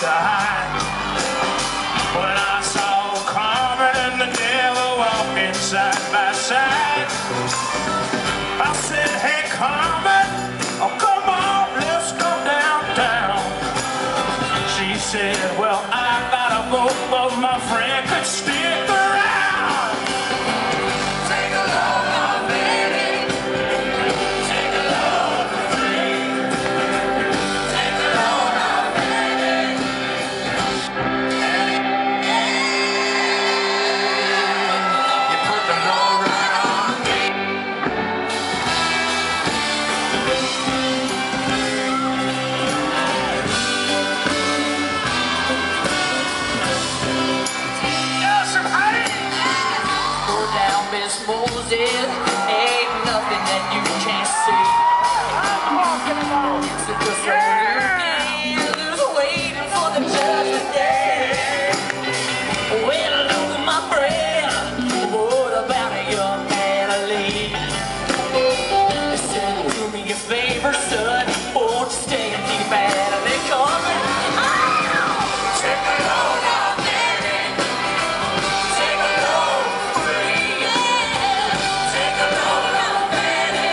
side. When I saw Carmen and the devil walking side by side, I said, hey Carmen, oh come on, let's go downtown. She said, well I gotta go, but my friend could stick around. Take a load off, baby. Take a load for free. Take a load off, baby. You put the load right on me. Miss Moses, ain't nothing that you can't see. I'm walking along. It's just a there's waiting for the judgment day. Well, lose my breath. What about a young Natalie? They said, do me a favor, son. Won't you stay and keep at it? They coming. Take a load off, baby. Take a load free. Take a load off, baby.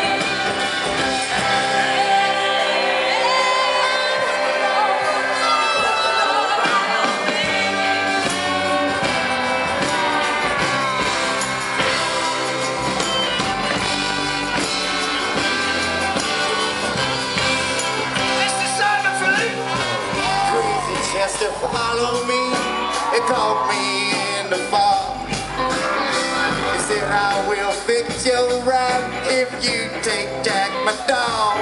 Chester followed me, it caught me in the fall. He said, I will fix your rap if you take Jack my dog.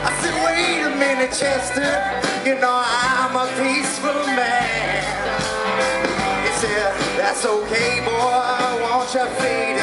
I said, wait a minute, Chester, you know I'm a peaceful man. He said, that's okay, boy, won't you fade